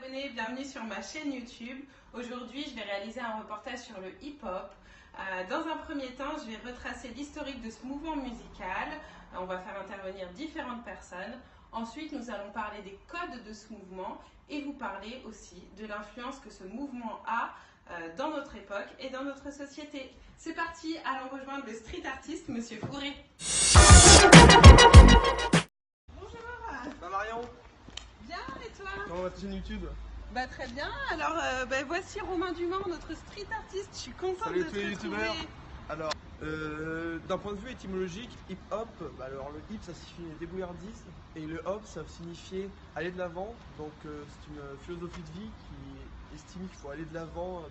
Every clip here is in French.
abonnés, bienvenue sur ma chaîne YouTube. Aujourd'hui, je vais réaliser un reportage sur le hip-hop. Dans un premier temps, je vais retracer l'historique de ce mouvement musical. On va faire intervenir différentes personnes. Ensuite, nous allons parler des codes de ce mouvement et vous parler aussi de l'influence que ce mouvement a dans notre époque et dans notre société. C'est parti, allons rejoindre le street artiste, Monsieur Fourré. Bah Marion, Bien, et toi? comment va ta chaîne YouTube? Bah très bien, alors voici Romain Dumont, notre street artiste. Je suis contente Salut de tous les te youtubeurs. retrouver. Alors, d'un point de vue étymologique, hip-hop, alors le hip ça signifie débrouillardise et le hop ça signifiait aller de l'avant. Donc c'est une philosophie de vie qui estime qu'il faut aller de l'avant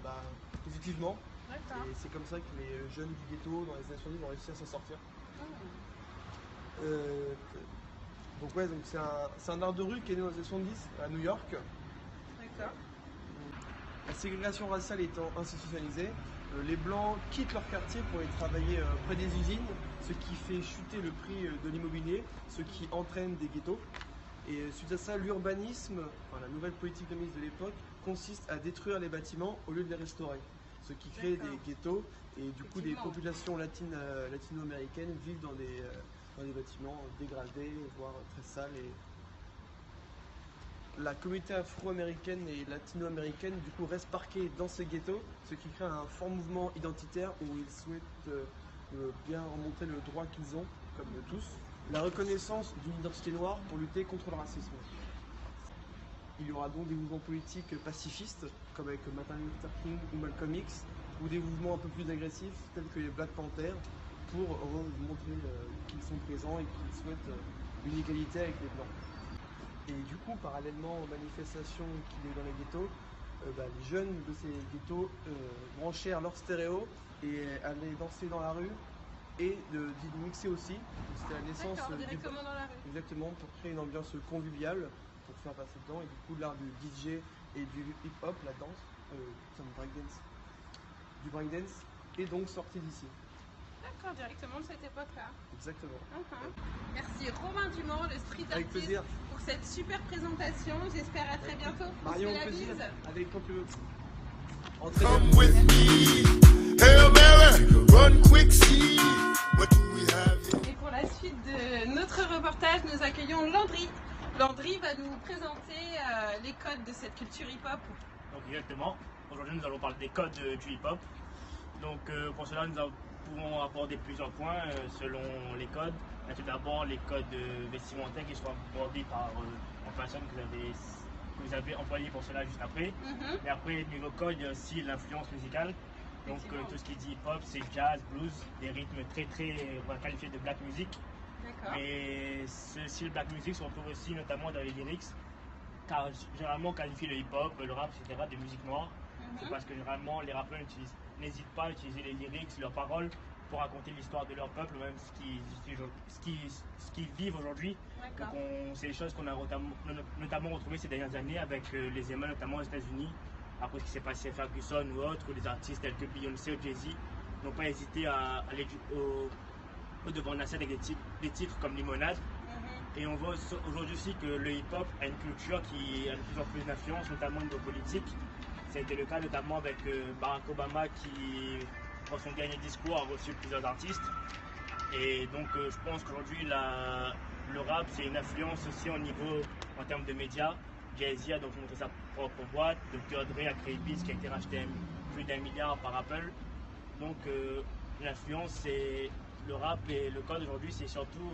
positivement. D'accord. Et c'est comme ça que les jeunes du ghetto dans les années 70 ont réussi à s'en sortir. Donc ouais, donc c'est un art de rue qui est né dans les années 70 à New York. D'accord. La ségrégation raciale étant institutionnalisée, les blancs quittent leur quartier pour aller travailler près des usines, ce qui fait chuter le prix de l'immobilier, ce qui entraîne des ghettos. Et suite à ça, l'urbanisme, enfin, la nouvelle politique de mise de l'époque, consiste à détruire les bâtiments au lieu de les restaurer, ce qui crée des ghettos et du coup des populations latino-américaines vivent dans des bâtiments dégradés, voire très sales. La communauté afro-américaine et latino-américaine du coup reste parquée dans ces ghettos, ce qui crée un fort mouvement identitaire où ils souhaitent bien remontrer le droit qu'ils ont, comme tous. La reconnaissance d'une identité noire pour lutter contre le racisme. Il y aura donc des mouvements politiques pacifistes, comme avec Martin Luther King ou Malcolm X, ou des mouvements un peu plus agressifs, tels que les Black Panthers, pour montrer qu'ils sont présents et qu'ils souhaitent une égalité avec les Blancs. Et du coup, parallèlement aux manifestations qu'il y a eu dans les ghettos, les jeunes de ces ghettos branchèrent leur stéréo et allaient danser dans la rue et d'y mixer aussi. C'était la naissance Directement dans la rue. exactement pour créer une ambiance conviviale, pour faire passer le temps. Et du coup, l'art du DJ et du hip-hop, la danse, du breakdance, est donc sorti d'ici. D'accord, directement de cette époque-là. Exactement. Merci Romain Dumont, le street Avec artiste, plaisir. pour cette super présentation. J'espère à très bientôt. On se Marion, fait la plaisir. bise. Avec quand tu veux. Come with me, Hail Mary, run quick, see what we have here. Et pour la suite de notre reportage, nous accueillons Landry. Landry va nous présenter les codes de cette culture hip-hop. Donc exactement, aujourd'hui nous allons parler des codes du hip-hop. Donc pour cela nous pouvons aborder plusieurs points selon les codes. Tout d'abord les codes vestimentaires qui seront abordés par en personne que vous avez employé pour cela juste après. Et après niveau code, il y a aussi l'influence musicale. Donc tout ce qui dit hip-hop, c'est jazz, blues, des rythmes on va qualifier de black music. D'accord. Mais ce style black music se retrouve aussi notamment dans les lyrics, car généralement on qualifie le hip-hop, le rap, etc. de musique noire. C'est parce que généralement les rappeurs n'hésitent pas à utiliser les lyrics, leurs paroles pour raconter l'histoire de leur peuple, même ce qu'ils vivent aujourd'hui. Donc c'est des choses qu'on a notamment retrouvées ces dernières années avec les émeutes notamment aux États-Unis, après ce qui s'est passé à Ferguson ou autres, ou des artistes tels que Beyoncé ou Jay-Z n'ont pas hésité à aller au devant de la scène avec des titres comme Limonade. Et on voit aujourd'hui aussi que le hip-hop a une culture qui a de plus en plus d'influence, notamment au niveau politique. Ça a été le cas notamment avec Barack Obama qui, dans son dernier discours, a reçu plusieurs artistes. Et donc je pense qu'aujourd'hui le rap c'est une influence aussi en termes de médias. Jay-Z a donc monté sa propre boîte, Dr. Dre a créé Beats qui a été racheté plus d'1 milliard par Apple. Donc l'influence c'est le rap et le code aujourd'hui, c'est surtout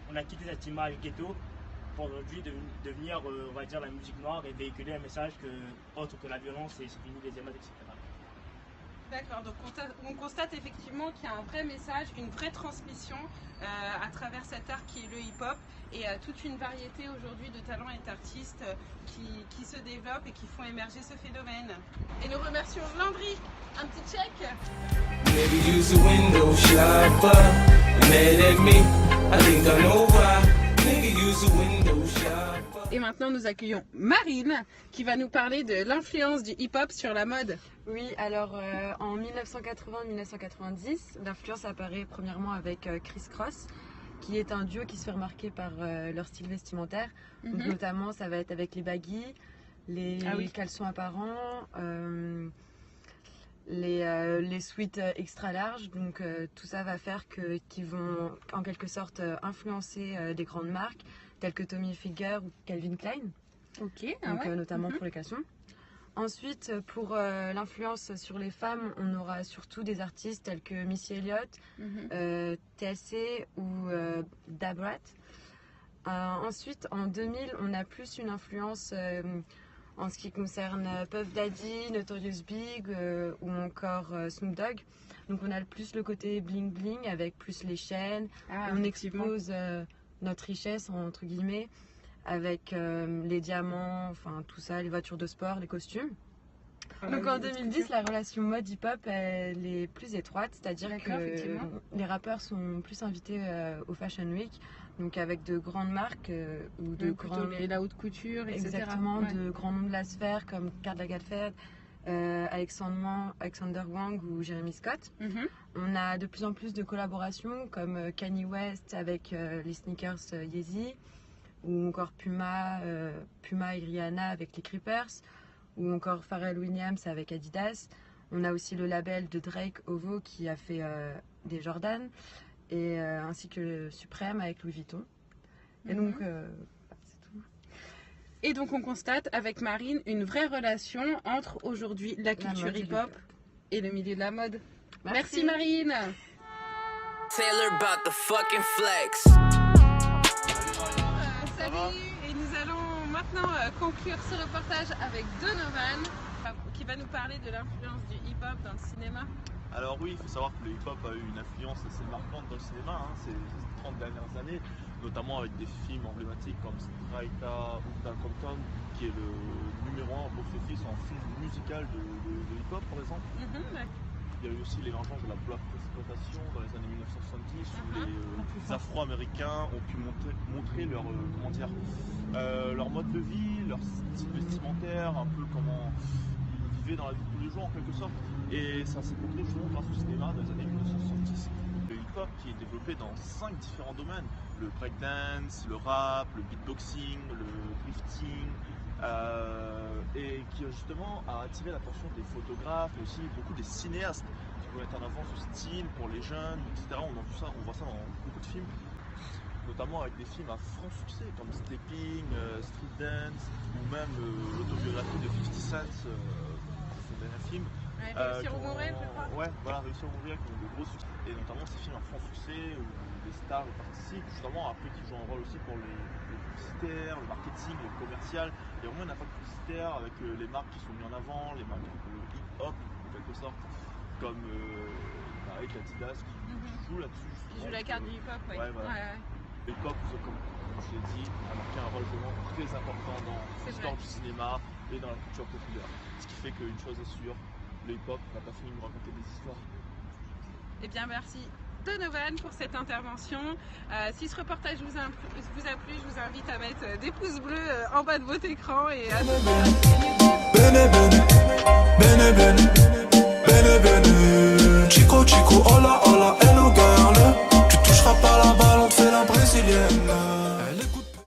on a quitté cette image ghetto pour aujourd'hui devenir on va dire la musique noire et véhiculer un message autre que la violence et c'est fini les émeutes, etc. D'accord, donc on constate effectivement qu'il y a un vrai message, une vraie transmission à travers cet art qui est le hip-hop et toute une variété aujourd'hui de talents et d'artistes qui se développent et qui font émerger ce phénomène. Et nous remercions Landry. Un petit check. Maybe use a window shopper. Mad at me, I think I know why. Nigga use a window shopper. Et maintenant nous accueillons Marine qui va nous parler de l'influence du hip-hop sur la mode. Oui, alors en 1980-1990, l'influence apparaît premièrement avec Criss Cross, qui est un duo qui se fait remarquer par leur style vestimentaire. Donc, notamment, ça va être avec les baggy, les caleçons apparents, les suites extra larges. Donc tout ça va faire qu'ils vont en quelque sorte influencer des grandes marques telles que Tommy Hilfiger ou Calvin Klein. Ok, Donc, notamment pour les caleçons. Ensuite, pour l'influence sur les femmes, on aura surtout des artistes tels que Missy Elliott, TLC ou Dabrat. Ensuite, en 2000, on a plus une influence en ce qui concerne Puff Daddy, Notorious Big ou encore Snoop Dogg. Donc on a plus le côté bling bling avec plus les chaînes. On expose notre richesse entre guillemets avec les diamants, enfin tout ça, les voitures de sport, les costumes. Donc en 2010, la relation mode hip-hop elle est plus étroite, c'est-à-dire que les rappeurs sont plus invités au Fashion Week, donc avec de grandes marques ou de grands... la haute couture, etc. Exactement, de grands noms de la sphère comme Karl Lagerfeld, Alexander Wang ou Jeremy Scott. On a de plus en plus de collaborations comme Kanye West avec les sneakers Yeezy, ou encore Puma et Rihanna avec les Creepers, ou encore Pharrell Williams avec Adidas. On a aussi le label de Drake Ovo qui a fait des Jordan, et ainsi que Supreme avec Louis Vuitton. Et donc c'est tout. Et donc on constate avec Marine une vraie relation entre aujourd'hui la culture hip-hop et le milieu de la mode. Merci Marine. Taylor about the fucking flex. Salut, et nous allons maintenant conclure ce reportage avec Donovan qui va nous parler de l'influence du hip-hop dans le cinéma. Alors oui, il faut savoir que le hip-hop a eu une influence assez marquante dans le cinéma ces 30 dernières années, notamment avec des films emblématiques comme Strika ou Tal Compton, qui est le numéro 1 au box-office en film musical de hip-hop par exemple. Il y a eu aussi l'émergence de la black exploitation dans les années 1970 où les Afro-Américains ont pu montrer leur, leur mode de vie, leur style vestimentaire, un peu comment ils vivaient dans la vie de tous les jours en quelque sorte. Et ça s'est montré justement grâce au cinéma dans les années 1970. Le hip-hop qui est développé dans 5 différents domaines, le breakdance, le rap, le beatboxing, le drifting, et qui justement a attiré l'attention des photographes, mais aussi beaucoup des cinéastes qui vont mettre en avant ce style pour les jeunes, etc. On voit ça dans beaucoup de films, notamment avec des films à franc succès comme Stepping, Street Dance, ou même l'autobiographie de 50 Cent, son dernier film. Réussir ou mourir, je crois. Ouais, voilà, Réussir ou mourir, qui ont de gros succès. Et notamment ces films à franc succès où les stars y participent, justement, après qui jouent un rôle aussi pour les publicitaires, le marketing, le commercial. Il y a vraiment un impact publicitaire avec les marques qui sont mises en avant, les marques de hip-hop en quelque sorte, comme avec Adidas qui joue là-dessus. Qui joue la carte du hip-hop, ouais. Voilà. Le hip-hop, comme je l'ai dit, a marqué un rôle vraiment très important dans l'histoire du cinéma et dans la culture populaire. Ce qui fait qu'une chose est sûre, le hip-hop n'a pas fini de nous raconter des histoires. Eh bien merci Donovan pour cette intervention. Si ce reportage vous a plu, je vous invite à mettre des pouces bleus en bas de votre écran et à nous suivre sur YouTube.